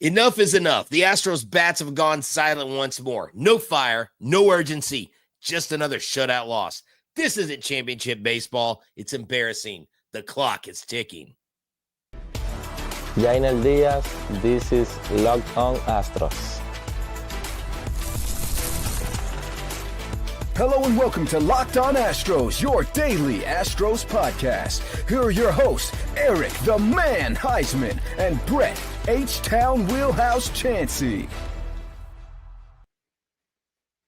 Enough is enough. The Astros bats have gone silent once more. No fire, no urgency, just another shutout loss. This isn't championship baseball. It's embarrassing. The clock is ticking. Jainel Diaz, this is Locked On Astros. Hello and welcome to Locked On Astros, your daily Astros podcast. Here are your hosts, Eric the Man Huysman and Brett H-Town Wheelhouse Chancey.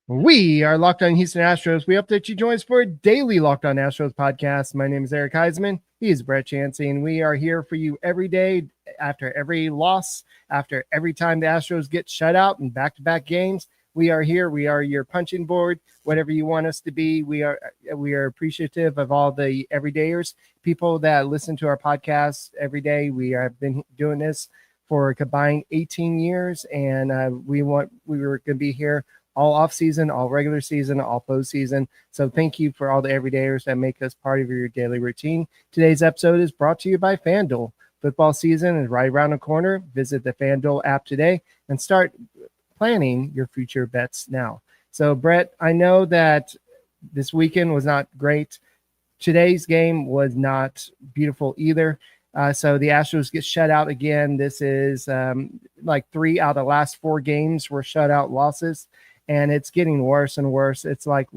We are Locked On Houston Astros. We hope that you join us for a daily Locked On Astros podcast. My name is Eric Huysman. He is Brett Chancey, and we are here for you every day after every loss, after every time the Astros get shut out in back-to-back games. We are here. We are your punching board, whatever you want us to be. We are appreciative of all the everydayers, people that listen to our podcast every day. We have been doing this for a combined 18 years, and we were going to be here all off season, all regular season, all postseason. So thank you for all the everydayers that make us part of your daily routine. Today's episode is brought to you by FanDuel. Football season is right around the corner. Visit the FanDuel app today and start planning your future bets now. So, Brett, I know that this weekend was not great. Today's game was not beautiful either. So the Astros get shut out again. This is like 3 out of the last 4 games were shutout losses, and it's getting worse and worse. It's like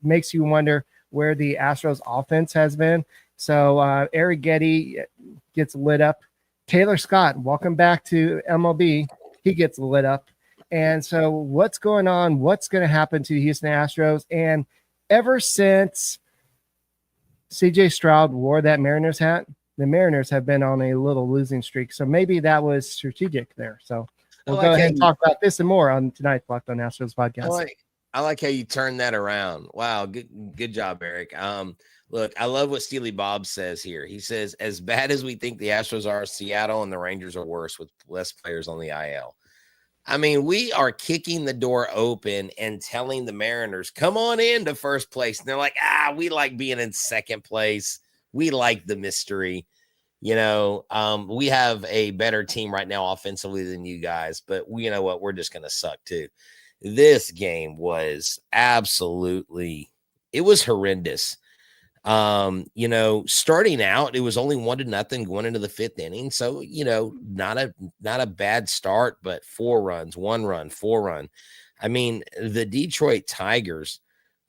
makes you wonder where the Astros offense has been. So Eric Getty gets lit up. Taylor Scott, welcome back to MLB. He gets lit up. And so what's going on? What's going to happen to the Houston Astros? And ever since CJ Stroud wore that Mariners hat, the Mariners have been on a little losing streak. So maybe that was strategic there. So we'll go ahead and talk about this and more on tonight's Locked On Astros podcast. I like how you turned that around. Wow. Good job, Eric. Look, I love what Steely Bob says here. He says, as bad as we think the Astros are, Seattle and the Rangers are worse with less players on the IL. I mean, we are kicking the door open and telling the Mariners, come on into first place. And they're like, we like being in second place. We like the mystery. You know, we have a better team right now offensively than you guys, but you know what? We're just going to suck too. This game was absolutely, it was horrendous. You know, starting out, it was only 1-0 going into the 5th inning. So, you know, not a bad start, but 4 runs, 1 run, 4 run. I mean, the Detroit Tigers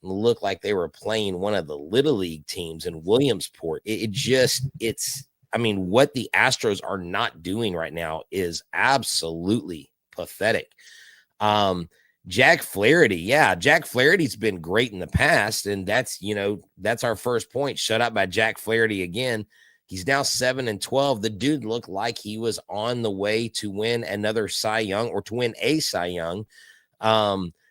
looked like they were playing one of the Little League teams in Williamsport. I mean, what the Astros are not doing right now is absolutely pathetic. Jack Flaherty. Jack Flaherty's been great in the past, and that's our first point. Shut out by Jack Flaherty again. He's now 7-12. The dude looked like he was on the way to win another Cy Young or to win a Cy Young.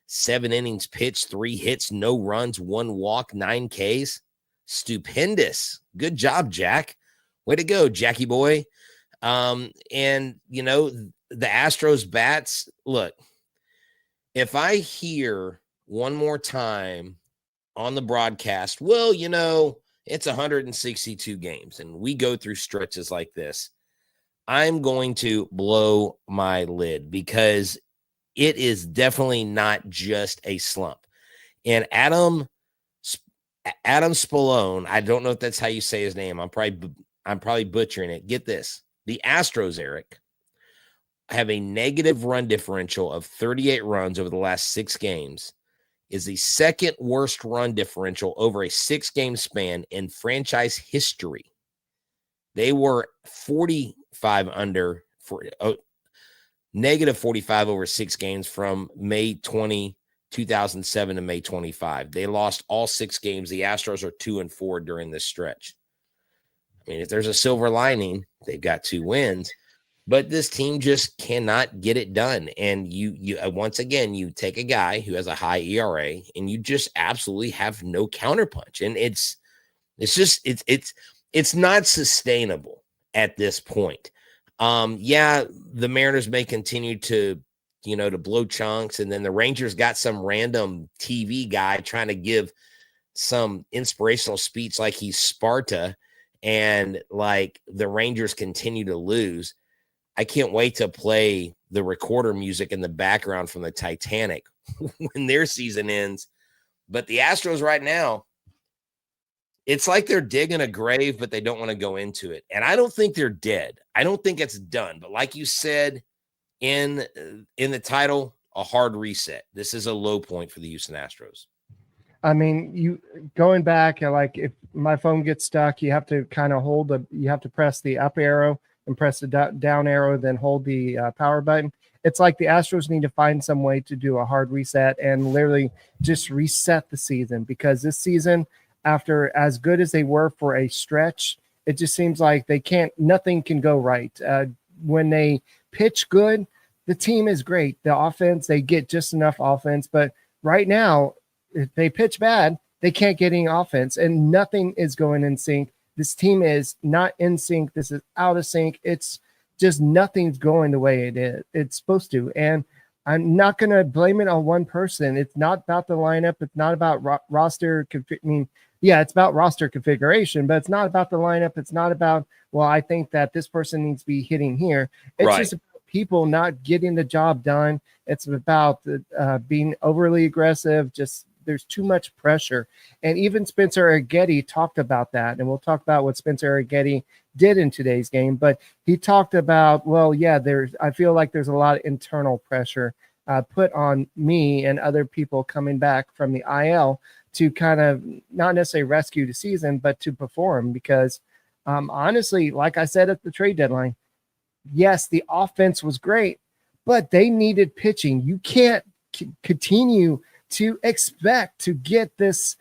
7 innings pitched, 3 hits, no runs, 1 walk, 9 Ks. Stupendous. Good job, Jack. Way to go, Jackie boy. And, you know, the Astros bats, look, if I hear one more time on the broadcast, well, you know, it's 162 games and we go through stretches like this, I'm going to blow my lid because it is definitely not just a slump. And Adam Spallone, I don't know if that's how you say his name. I'm probably butchering it. Get this. The Astros, Eric, have a negative run differential of 38 runs over the last 6 games, is the second worst run differential over a 6-game span in franchise history. They were 45 under for negative 45 over 6 games from May 20, 2007 to May 25. They lost all 6 games. The Astros are 2-4 during this stretch. I mean, if there's a silver lining, they've got 2 wins. But this team just cannot get it done. And you once again, you take a guy who has a high ERA and you just absolutely have no counterpunch. And it's not sustainable at this point. The Mariners may continue to blow chunks. And then the Rangers got some random TV guy trying to give some inspirational speech like he's Sparta. And like the Rangers continue to lose. I can't wait to play the recorder music in the background from the Titanic when their season ends. But the Astros right now, it's like they're digging a grave, but they don't want to go into it. And I don't think they're dead. I don't think it's done. But like you said in the title, a hard reset. This is a low point for the Houston Astros. I mean, you going back, like if my phone gets stuck, you have to kind of you have to press the up arrow and press the down arrow, then hold the power button. It's like the Astros need to find some way to do a hard reset and literally just reset the season, because this season, after as good as they were for a stretch, it just seems like nothing can go right. When they pitch good, the team is great. The offense, they get just enough offense, but right now, if they pitch bad, they can't get any offense, and nothing is going in sync. This team is not in sync. This is out of sync. It's just nothing's going the way it's supposed to. And I'm not going to blame it on one person. It's not about the lineup. It's not about roster. It's about roster configuration, but it's not about the lineup. It's not about, well, I think that this person needs to be hitting here. It's just about people not getting the job done. It's about being overly aggressive. Just there's too much pressure. And even Spencer Arrighetti talked about that. And we'll talk about what Spencer Arrighetti did in today's game. But he talked about, I feel like there's a lot of internal pressure put on me and other people coming back from the IL to kind of not necessarily rescue the season, but to perform. Because honestly, like I said at the trade deadline, yes, the offense was great, but they needed pitching. You can't continue to expect to get this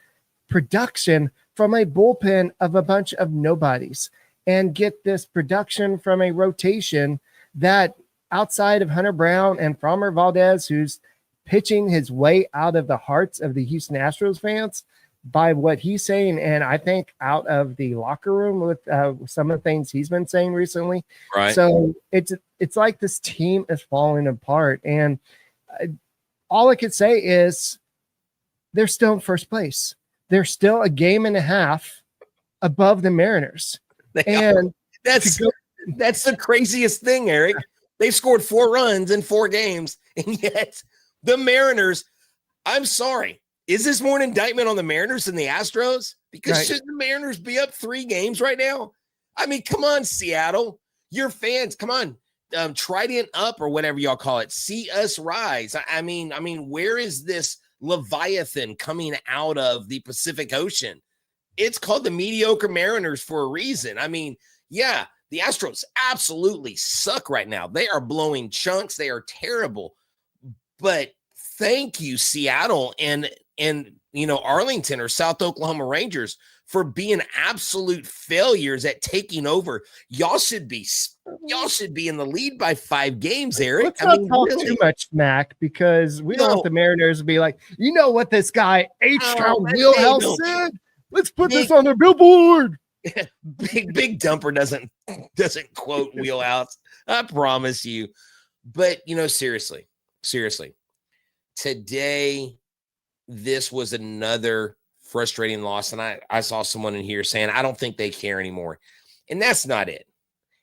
production from a bullpen of a bunch of nobodies and get this production from a rotation that outside of Hunter Brown and Framber Valdez, who's pitching his way out of the hearts of the Houston Astros fans by what he's saying. And I think out of the locker room with some of the things he's been saying recently. Right. So it's like this team is falling apart. And all I could say is they're still in first place. They're still a game and a half above the Mariners. And that's the craziest thing, Eric. They've scored 4 runs in 4 games, and yet the Mariners, I'm sorry, is this more an indictment on the Mariners than the Astros? Because shouldn't the Mariners be up 3 games right now? I mean, come on, Seattle. Your fans, come on. Trident up or whatever y'all call it. See us rise. I mean, where is this Leviathan coming out of the Pacific Ocean? It's called the mediocre Mariners for a reason. I mean, yeah, the Astros absolutely suck right now. They are blowing chunks. They are terrible. But thank you, Seattle and Arlington or South Oklahoma Rangers, for being absolute failures at taking over. Y'all should be in the lead by 5 games, Eric. Let's not talk too much smack, because we don't want the Mariners to be like, you know what this guy H-Town Wheelhouse said? Let's put this on the billboard. Big Dumper doesn't quote Wheelhouse. I promise you. But seriously, today this was another frustrating loss. And I saw someone in here saying, I don't think they care anymore. And that's not it.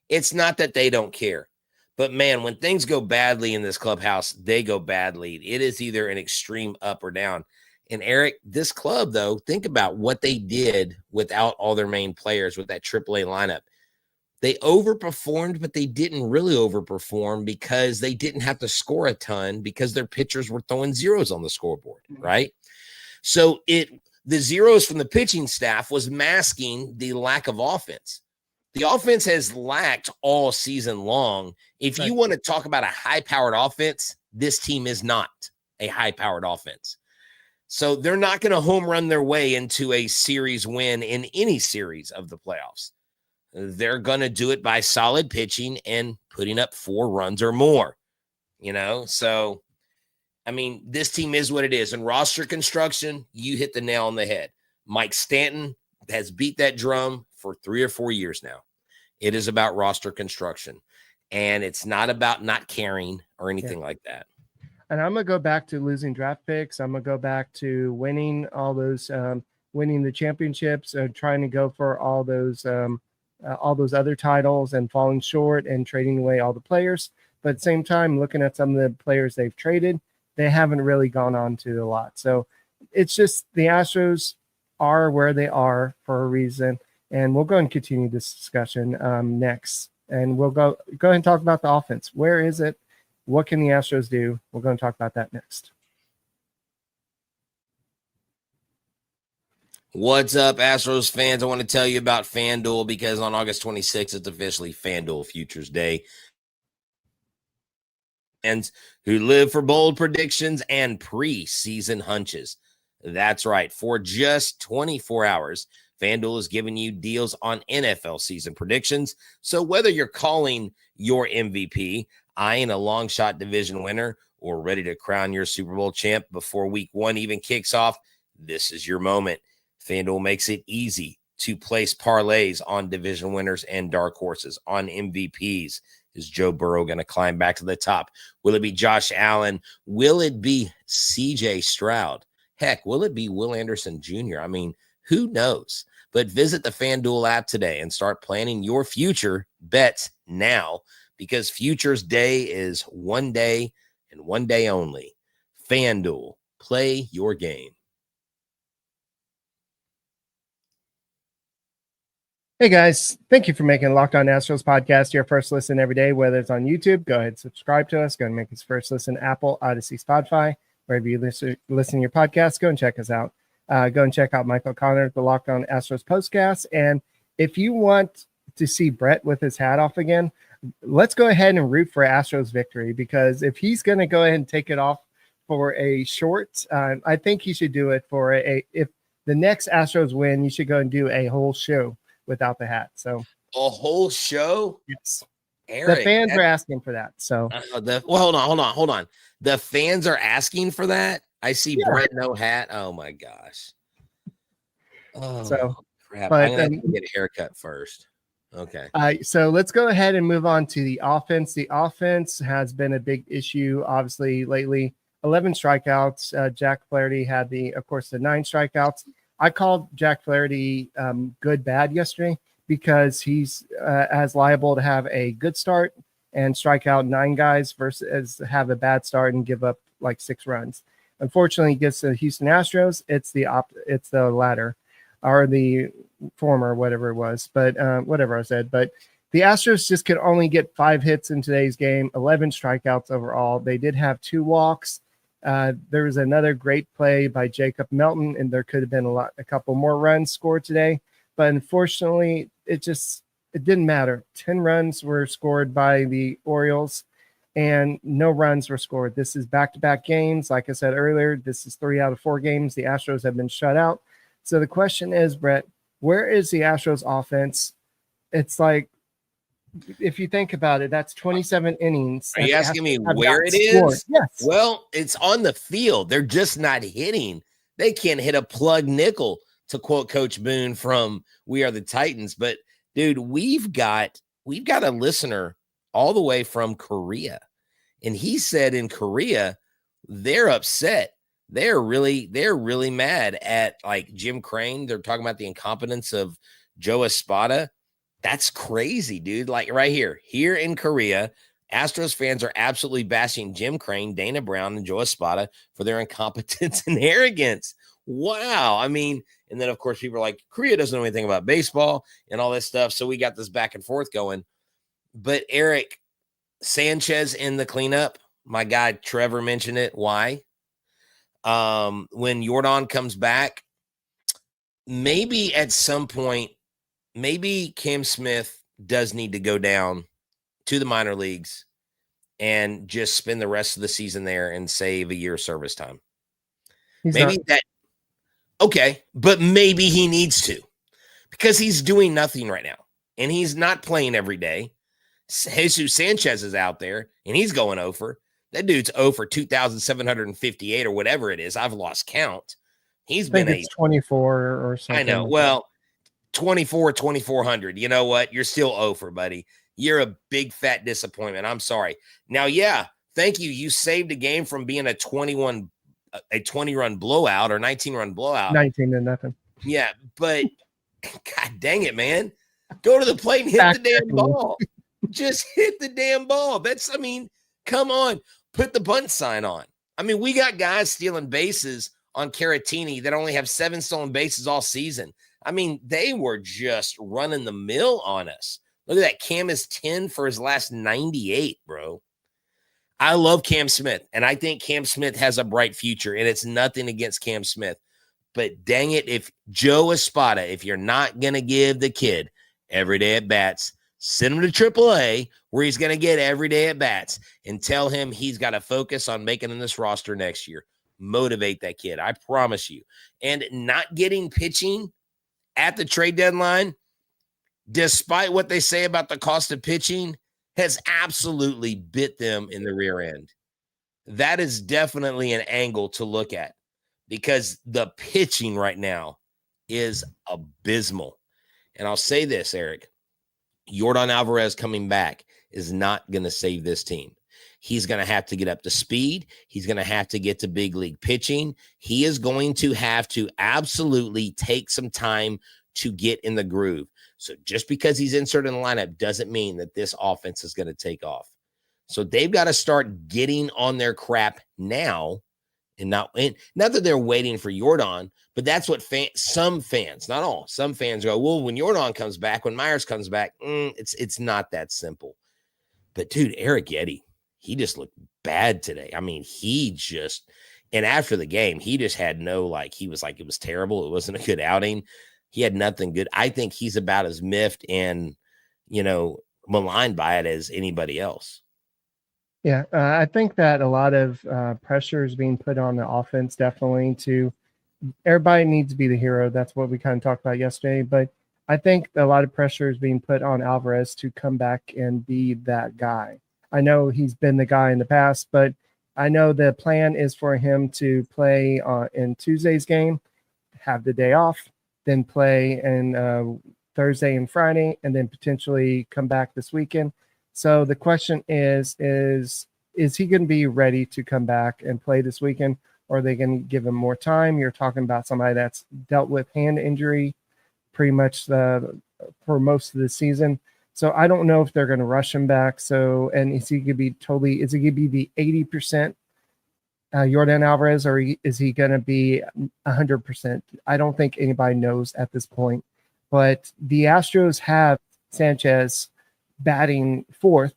It's not that they don't care. But man, when things go badly in this clubhouse, they go badly. It is either an extreme up or down. And Eric, this club, though, think about what they did without all their main players with that AAA lineup. They overperformed, but they didn't really overperform because they didn't have to score a ton because their pitchers were throwing zeros on the scoreboard, right? So the zeros from the pitching staff was masking the lack of offense. The offense has lacked all season long. If you want to talk about a high-powered offense, this team is not a high-powered offense. So they're not going to home run their way into a series win in any series of the playoffs. They're going to do it by solid pitching and putting up 4 runs or more, So, I mean, this team is what it is. And roster construction, you hit the nail on the head. Mike Stanton has beat that drum for 3 or 4 years now. It is about roster construction, and it's not about not caring or anything like that. And I'm going to go back to losing draft picks. I'm going to go back to winning all those, winning the championships, trying to go for all those other titles and falling short and trading away all the players. But at the same time, looking at some of the players they've traded, they haven't really gone on to a lot. So it's just the Astros are where they are for a reason. And we'll go and continue this discussion next. And we'll go ahead and talk about the offense. Where is it? What can the Astros do? We're going to talk about that next. What's up, Astros fans? I want to tell you about FanDuel because on August 26th, it's officially FanDuel Futures Day. And who live for bold predictions and preseason hunches. That's right. For just 24 hours, FanDuel is giving you deals on NFL season predictions. So whether you're calling your MVP, eyeing a long shot division winner, or ready to crown your Super Bowl champ before week 1 even kicks off, this is your moment. FanDuel makes it easy to place parlays on division winners and dark horses, on MVPs. Is Joe Burrow going to climb back to the top? Will it be Josh Allen? Will it be CJ Stroud? Heck, will it be Will Anderson Jr.? I mean, who knows? But visit the FanDuel app today and start planning your future bets now, because Futures Day is one day and one day only. FanDuel, play your game. Hey guys, thank you for making Locked On Astros podcast your first listen every day, whether it's on YouTube. Go ahead and subscribe to us. Go and make us first listen Apple, Odyssey, Spotify, wherever you listen to your podcast. Go and check us out. Go and check out Michael Connor, the Locked On Astros postcast. And if you want to see Brett with his hat off again, let's go ahead and root for Astros victory, because if he's going to go ahead and take it off for a short, I think he should do it for if the next Astros win, you should go and do a whole show without the hat. So a whole show? Yes. Eric, the fans are asking for that. So well, hold on. The fans are asking for that. I see Brett no hat. Oh my gosh. Oh, so crap. But, I'm gonna have to get a haircut first. Okay. So let's go ahead and move on to the offense. The offense has been a big issue, obviously, lately. 11 strikeouts. Jack Flaherty had the 9 strikeouts. I called Jack Flaherty good bad yesterday because he's as liable to have a good start and strike out 9 guys versus have a bad start and give up like 6 runs. Unfortunately, against the Houston Astros, it's the latter, or the former, whatever it was. But whatever I said. But the Astros just could only get 5 hits in today's game, 11 strikeouts overall. They did have 2 walks. There was another great play by Jacob Melton, and there could have been a couple more runs scored today. But unfortunately, it didn't matter. 10 runs were scored by the Orioles, and no runs were scored. This is back-to-back games. Like I said earlier, this is 3 out of 4 games. The Astros have been shut out. So the question is, Brett, where is the Astros offense? It's like, if you think about it, that's 27 innings. Are you asking me where it is? Scored. Yes. Well, it's on the field. They're just not hitting. They can't hit a plug nickel, to quote Coach Boone from We Are the Titans. But dude, we've got a listener all the way from Korea, and he said in Korea they're upset. They're really mad at like Jim Crane. They're talking about the incompetence of Joe Espada. That's crazy, dude. Like right here in Korea, Astros fans are absolutely bashing Jim Crane, Dana Brown, and Joe Espada for their incompetence and arrogance. Wow. I mean, and then of course people are like, Korea doesn't know anything about baseball and all this stuff. So we got this back and forth going. But Eric, Sanchez in the cleanup, my guy Trevor mentioned it. Why? When Jordan comes back, maybe at some point, maybe Cam Smith does need to go down to the minor leagues and just spend the rest of the season there and save a year of service time. Okay, but maybe he needs to, because he's doing nothing right now and he's not playing every day. Jesus Sanchez is out there and he's going over. That dude's 0 for 2,758 or whatever it is. I've lost count. He's been 24 or something. I know. Well, 2,400. You know what? You're still over, buddy. You're a big fat disappointment. I'm sorry. Now, yeah, thank you. You saved a game from being a 20-run blowout or 19-run blowout. 19-0. Yeah, but God dang it, man. Go to the plate and hit the damn ball. Just hit the damn ball. Come on, put the bunt sign on. I mean, we got guys stealing bases on Caratini that only have 7 stolen bases all season. I mean, they were just running the mill on us. Look at that. Cam is 10 for his last 98, bro. I love Cam Smith, and I think Cam Smith has a bright future, and it's nothing against Cam Smith. But dang it, if Joe Espada, if you're not going to give the kid every day at bats, send him to AAA where he's going to get every day at bats and tell him he's got to focus on making in this roster next year. Motivate that kid. I promise you. And not getting pitching at the trade deadline, despite what they say about the cost of pitching, has absolutely bit them in the rear end. That is definitely an angle to look at because the pitching right now is abysmal. And I'll say this, Eric, Jordan Alvarez coming back is not going to save this team. He's going to have to get up to speed. He's going to have to get to big league pitching. He is going to have to absolutely take some time to get in the groove. So just because he's inserted in the lineup doesn't mean that this offense is going to take off. So they've got to start getting on their crap now and not that they're waiting for Jordan, but that's what some fans, not all, some fans go, well, when Jordan comes back, when Myers comes back, it's not that simple. But dude, Eric Yeti, he just looked bad today. I mean, and after the game, he just had he was like, it was terrible. It wasn't a good outing. He had nothing good. I think he's about as miffed and, maligned by it as anybody else. Yeah, I think that a lot of pressure is being put on the offense, definitely everybody needs to be the hero. That's what we kind of talked about yesterday. But I think a lot of pressure is being put on Alvarez to come back and be that guy. I know he's been the guy in the past, but I know the plan is for him to play in Tuesday's game, have the day off, then play in Thursday and Friday, and then potentially come back this weekend. So the question is he going to be ready to come back and play this weekend, or are they going to give him more time? You're talking about somebody that's dealt with hand injury pretty much for most of the season. So I don't know if they're going to rush him back. So, and is he going to be the 80% Jordan Alvarez, or is he going to be 100%? I don't think anybody knows at this point. But the Astros have Sanchez batting fourth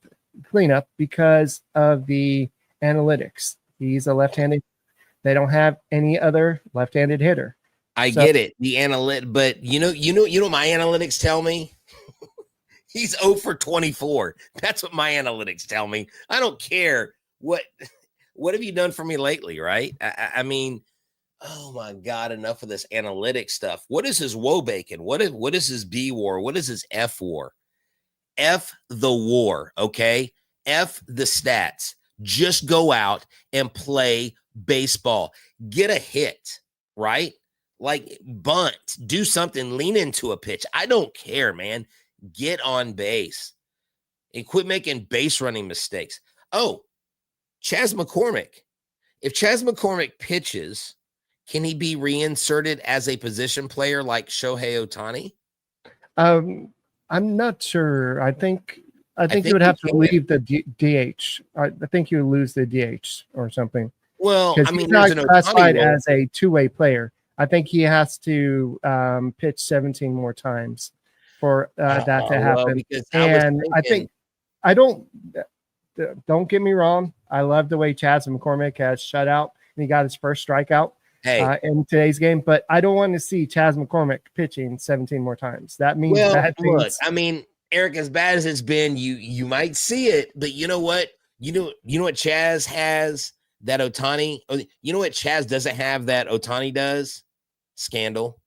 cleanup because of the analytics. He's a left-handed. They don't have any other left-handed hitter. I get it, the analytic, but you know what my analytics tell me? He's 0 for 24. That's what my analytics tell me. I don't care what have you done for me lately, right? I mean, oh my God, enough of this analytic stuff. What is his woe bacon? What is his B war? What is his F war? F the war, okay? F the stats. Just go out and play baseball. Get a hit, right? Like bunt, do something, lean into a pitch. I don't care, man. Get on base and quit making base running mistakes. Oh, Chas McCormick. If Chas McCormick pitches, can he be reinserted as a position player like Shohei Ohtani? I'm not sure. I think you would have to leave the DH. I think you would lose the DH or something. Well, I mean, he's not classified as a two-way player. I think he has to pitch 17 more times for that to happen. Don't get me wrong. I love the way Chas McCormick has shut out and he got his first strikeout in today's game, but I don't want to see Chas McCormick pitching 17 more times. That means bad things. Look, I mean, Eric, as bad as it's been, you might see it, but you know what? You know what Chas has that Ohtani, you know what Chas doesn't have that Ohtani does? Scandal.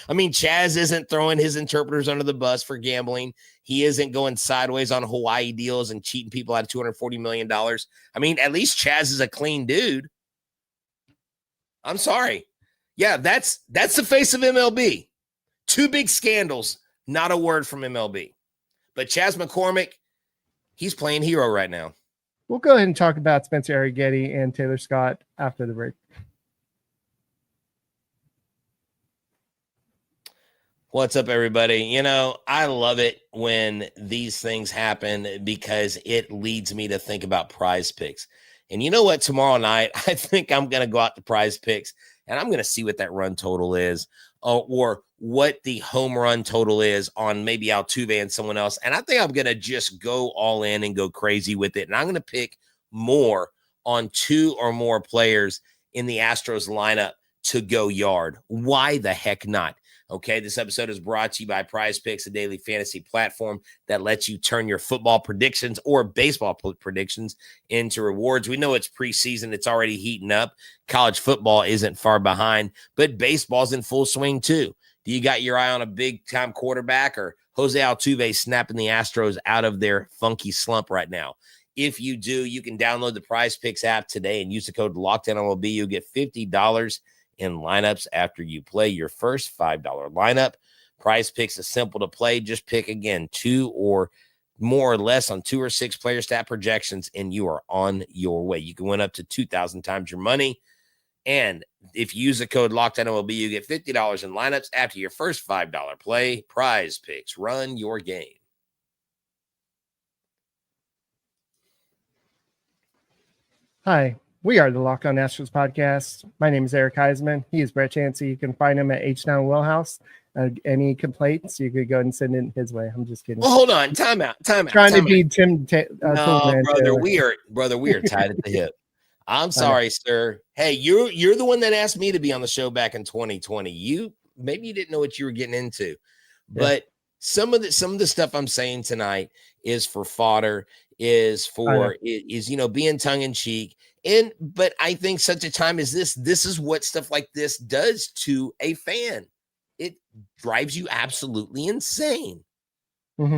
I mean, Chas isn't throwing his interpreters under the bus for gambling. He isn't going sideways on Hawaii deals and cheating people out of $240 million. I mean, at least Chas is a clean dude. I'm sorry. Yeah, that's the face of MLB. 2 big scandals, not a word from MLB. But Chas McCormick, he's playing hero right now. We'll go ahead and talk about Spencer Arrighetti and Taylor Scott after the break. What's up, everybody? You know, I love it when these things happen because it leads me to think about Prize Picks. And you know what? Tomorrow night, I think I'm going to go out to Prize Picks and I'm going to see what that run total is, or what the home run total is on maybe Altuve and someone else. And I think I'm going to just go all in and go crazy with it. And I'm going to pick more on 2 or more players in the Astros lineup to go yard. Why the heck not? Okay, this episode is brought to you by Prize Picks, a daily fantasy platform that lets you turn your football predictions or baseball predictions into rewards. We know it's preseason. It's already heating up. College football isn't far behind, but baseball's in full swing too. Do you got your eye on a big-time quarterback, or Jose Altuve snapping the Astros out of their funky slump right now? If you do, you can download the Prize Picks app today and use the code LOCKEDONMLB. You'll get $50 in lineups after you play your first $5 lineup. Prize Picks is simple to play. Just pick, again, 2 or more or less on 2 or 6 player stat projections, and you are on your way. You can win up to 2,000 times your money. And if you use the code LOCKEDONMLB, you get $50 in lineups after your first $5 play. Prize Picks, run your game. Hi, we are the Locked On Astros podcast. My name is Eric Huysman. He is Brett Chancey. You can find him at H-Town Wellhouse. Any complaints, you could go and send it his way. I'm just kidding. Well, hold on. Time out. Trying to be Tim. No, brother, we are tied at the hip. I'm sorry, sir. Hey, you're the one that asked me to be on the show back in 2020. Maybe you didn't know what you were getting into, but some of the stuff I'm saying tonight is for fodder, is being tongue in cheek. But I think such a time as this is what stuff like this does to a fan. It drives you absolutely insane. Mm-hmm.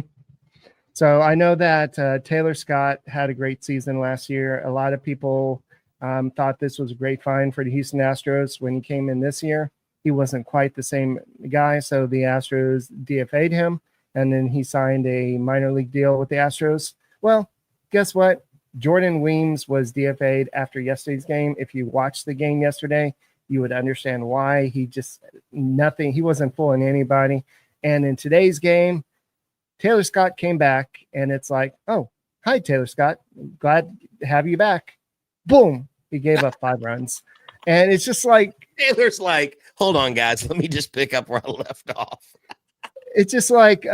So I know that Taylor Scott had a great season last year. A lot of people thought this was a great find for the Houston Astros when he came in this year. He wasn't quite the same guy, so the Astros DFA'd him, and then he signed a minor league deal with the Astros. Well, guess what? Jordan Weems was DFA'd after yesterday's game. If you watched the game yesterday, you would understand why. He wasn't fooling anybody. And in today's game, Taylor Scott came back, and it's like, oh, hi, Taylor Scott. Glad to have you back. Boom. He gave up 5 runs. And it's just like, Taylor's like, hold on, guys. Let me just pick up where I left off. It's just like,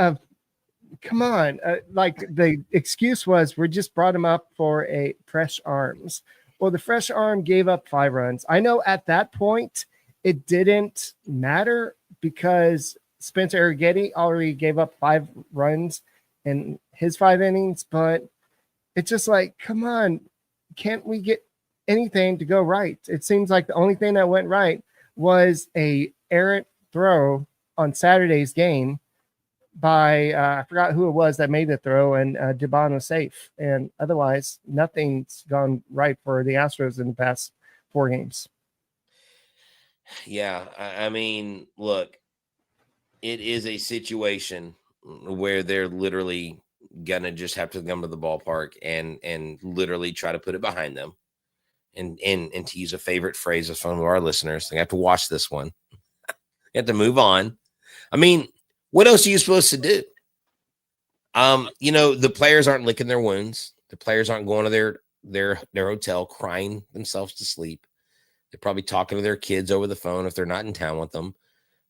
come on. Like the excuse was, we just brought him up for a fresh arms. Well, the fresh arm gave up 5 runs. I know at that point it didn't matter because Spencer Arrighetti already gave up 5 runs in his 5 innings, but it's just like, come on, can't we get anything to go right? It seems like the only thing that went right was a errant throw on Saturday's game by I forgot who it was that made the throw, and Dubon was safe. And otherwise, nothing's gone right for the Astros in the past 4 games. Yeah, I mean, look, it is a situation where they're literally gonna just have to come to the ballpark and literally try to put it behind them. And to use a favorite phrase of some of our listeners, they have to watch this one. You have to move on. I mean, what else are you supposed to do? The players aren't licking their wounds. The players aren't going to their hotel crying themselves to sleep. They're probably talking to their kids over the phone if they're not in town with them.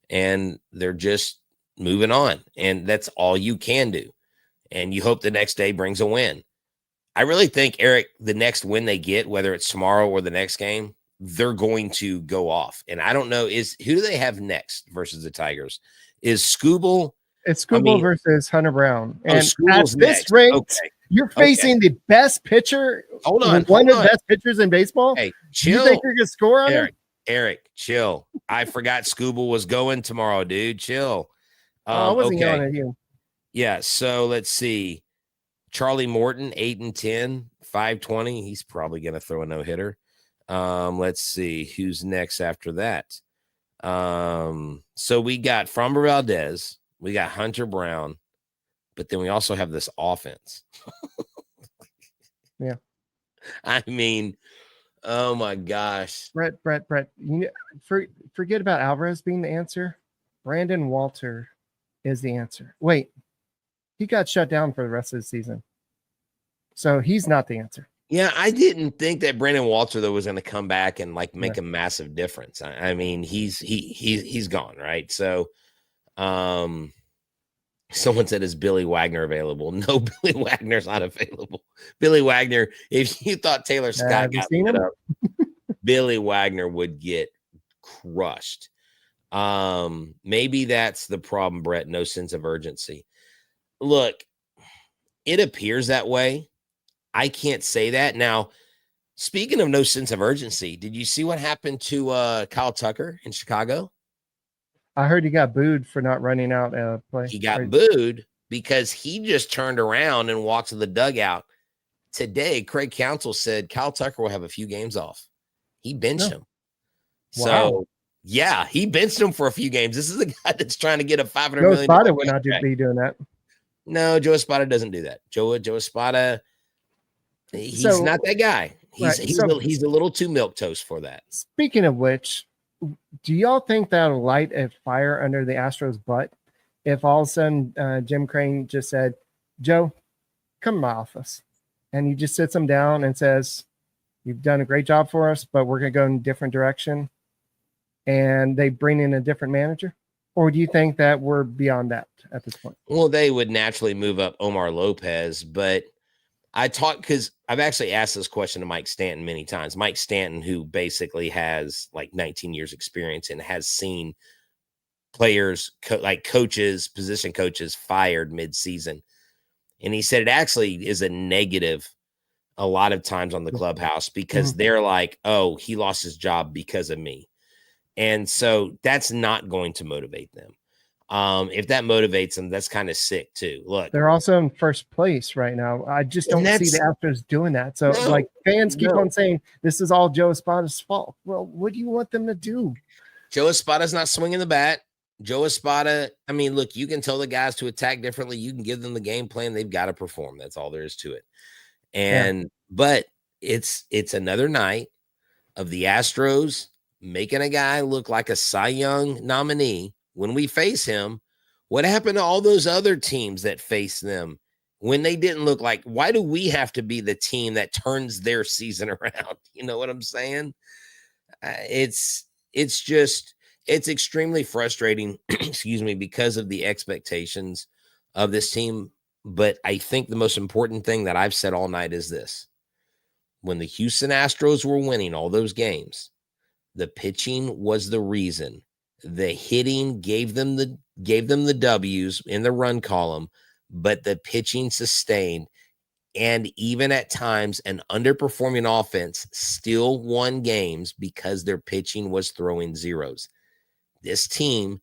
And they're just moving on. And that's all you can do. And you hope the next day brings a win. I really think, Eric, the next win they get, whether it's tomorrow or the next game, they're going to go off. And I don't know, who do they have next versus the Tigers? Is Scooble? It's Scooble versus Hunter Brown. And Scooble's at this rate, you're facing the best pitcher. One of the best pitchers in baseball. Hey, chill. You think you're going to score on him? Eric, chill. I forgot Scooble was going tomorrow, dude. Chill. I wasn't yelling at you. Yeah, so let's see. Charlie Morton, 8-10, 520. He's probably going to throw a no-hitter. Let's see who's next after that. So we got Framber Valdez, we got Hunter Brown, but then we also have this offense. Yeah. I mean, oh my gosh. Brett. Forget about Alvarez being the answer. Brandon Walter is the answer. Wait, he got shut down for the rest of the season. So he's not the answer. Yeah, I didn't think that Brandon Walter though was going to come back and like make a massive difference. I mean, he's gone, right? So, someone said, "Is Billy Wagner available?" No, Billy Wagner's not available. Billy Wagner, if you thought Taylor Scott got lit up, Billy Wagner would get crushed. Maybe that's the problem, Brett. No sense of urgency. Look, it appears that way. I can't say that. Now, speaking of no sense of urgency, did you see what happened to Kyle Tucker in Chicago? I heard he got booed for not running out a play. He got booed because he just turned around and walked to the dugout. Today, Craig Counsell said Kyle Tucker will have a few games off. He benched him. Wow. So, yeah, he benched him for a few games. This is the guy that's trying to get a $500 million. Joe Espada would not be doing that. No, Joe Espada doesn't do that. Joe Espada, he's not that guy. He's a little too milquetoast for that. Speaking of which, do y'all think that'll light a fire under the Astros' butt if all of a sudden Jim Crane just said, "Joe, come to my office," and he just sits him down and says, "You've done a great job for us, but we're going to go in a different direction," and they bring in a different manager? Or do you think that we're beyond that at this point? Well, they would naturally move up Omar Lopez, but because I've actually asked this question to Mike Stanton many times. Mike Stanton, who basically has like 19 years experience and has seen players like coaches, position coaches fired mid-season. And he said it actually is a negative a lot of times on the clubhouse because they're like, "Oh, he lost his job because of me." And so that's not going to motivate them. If that motivates them, that's kind of sick too. Look, they're also in first place right now. I just don't see the Astros doing that. So fans keep on saying this is all Joe Espada's fault. Well, what do you want them to do? Joe Espada's not swinging the bat. Joe Espada, I mean, look, you can tell the guys to attack differently. You can give them the game plan. They've got to perform. That's all there is to it. But it's another night of the Astros making a guy look like a Cy Young nominee. When we face him, what happened to all those other teams that face them when they didn't look like? Why do we have to be the team that turns their season around? You know what I'm saying? It's extremely frustrating, excuse me, because of the expectations of this team. But I think the most important thing that I've said all night is this. When the Houston Astros were winning all those games, the pitching was the reason. The hitting gave them the W's in the run column, but the pitching sustained. And even at times, an underperforming offense still won games because their pitching was throwing zeros. This team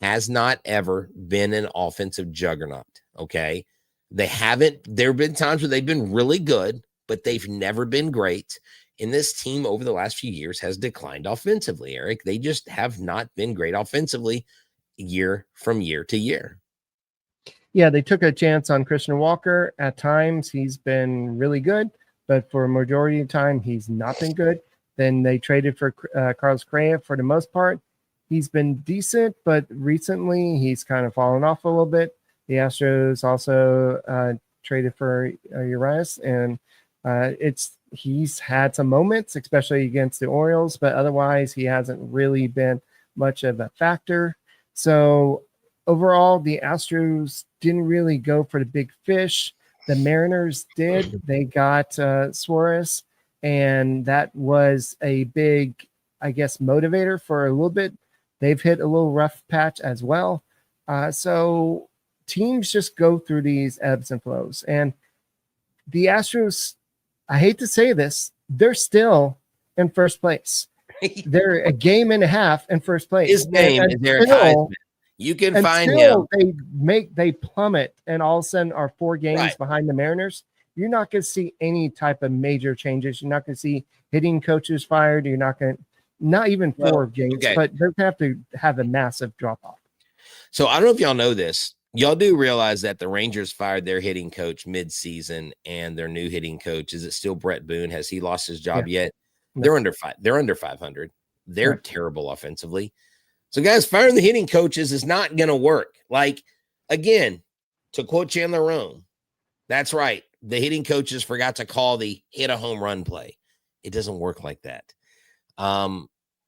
has not ever been an offensive juggernaut, okay? There have been times where they've been really good, but they've never been great. And this team over the last few years has declined offensively, Eric. They just have not been great offensively year from year to year. Yeah, they took a chance on Christian Walker. At times, he's been really good, but for a majority of the time, he's not been good. Then they traded for Carlos Correa for the most part. He's been decent, but recently he's kind of fallen off a little bit. The Astros also traded for Urias, and he's had some moments, especially against the Orioles, but otherwise he hasn't really been much of a factor. So overall, the Astros didn't really go for the big fish. The Mariners did. They got Suarez, and that was a big, I guess, motivator for a little bit. They've hit a little rough patch as well. So teams just go through these ebbs and flows. And the Astros, I hate to say this, they're still in first place. They're a game and a half in first place. His name is Eric Huysman. You can find him. They plummet, and all of a sudden are 4 games behind the Mariners. You're not going to see any type of major changes. You're not going to see hitting coaches fired. You're not going to, not even 4 games, but they're going to have to have a massive drop off. So I don't know if y'all know this. Y'all do realize that the Rangers fired their hitting coach mid-season, and their new hitting coach, is it still Brett Boone? Has he lost his job yet? No. They're under 500. They're terrible offensively. So guys, firing the hitting coaches is not going to work. Like, again, to quote Chandler Rome, that's right. The hitting coaches forgot to call the hit a home run play. It doesn't work like that.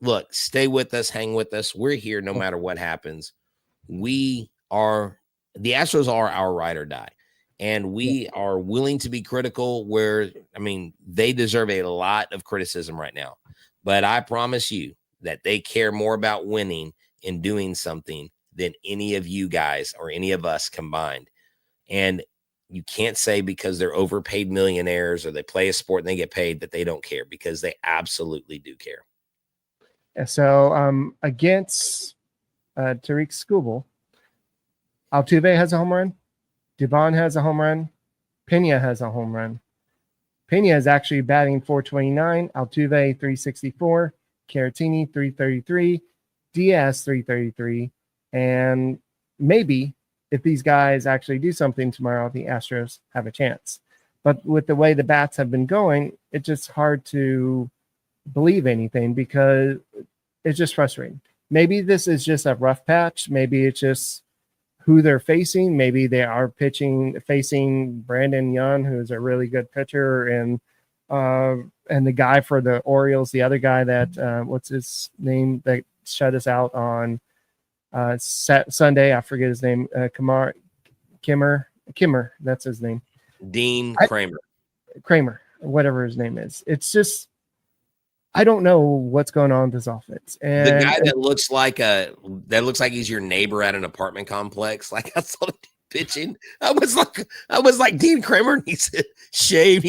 Look, stay with us, hang with us. We're here no matter what happens. The Astros are our ride or die. And we are willing to be critical where, I mean, they deserve a lot of criticism right now. But I promise you that they care more about winning and doing something than any of you guys or any of us combined. And you can't say because they're overpaid millionaires or they play a sport and they get paid that they don't care, because they absolutely do care. So against Tariq Skubal, Altuve has a home run. Dubon has a home run. Pena has a home run. Pena is actually batting .429. Altuve 364. Caratini 333. Diaz 333. And maybe if these guys actually do something tomorrow, the Astros have a chance. But with the way the bats have been going, it's just hard to believe anything because it's just frustrating. Maybe this is just a rough patch. Maybe it's just who they're facing. Maybe they are facing Brandon Young, who's a really good pitcher, and the guy for the Orioles, the other guy that what's his name that shut us out on Sunday. I forget his name. Kimmer. That's his name. Dean Kramer, whatever his name is. It's just, I don't know what's going on with this offense. And the guy that looks like he's your neighbor at an apartment complex. Like I saw the pitching. I was like Dean Kramer. And he's a shave.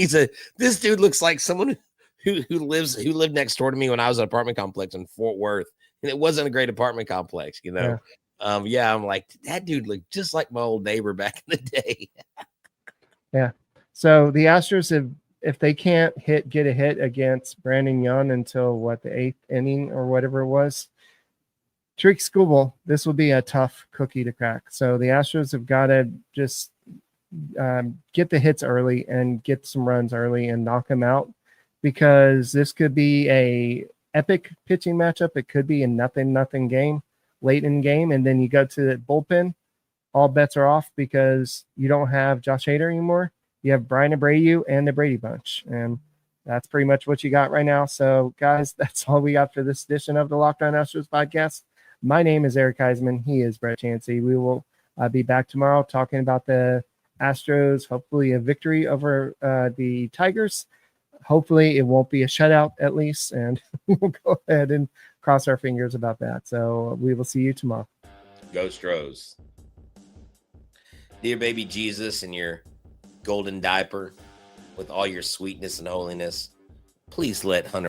This dude looks like someone who lived next door to me when I was at an apartment complex in Fort Worth. And it wasn't a great apartment complex, you know? Yeah. I'm like, that dude looked just like my old neighbor back in the day. Yeah. So the Astros if they can't get a hit against Brandon Young until the 8th inning or whatever it was, Tariq Skubal, this will be a tough cookie to crack. So the Astros have got to just get the hits early and get some runs early and knock them out, because this could be a epic pitching matchup. It could be a nothing game late in the game, and then you go to the bullpen, all bets are off because you don't have Josh Hader anymore. You have Brian Abreu and the Brady Bunch, and that's pretty much what you got right now. So, guys, that's all we got for this edition of the Locked On Astros podcast. My name is Eric Huysman. He is Brett Chancey. We will be back tomorrow talking about the Astros, hopefully a victory over the Tigers. Hopefully it won't be a shutout at least, and we'll go ahead and cross our fingers about that. So we will see you tomorrow. Go Stros. Dear baby Jesus in your golden diaper with all your sweetness and holiness, please let Hunter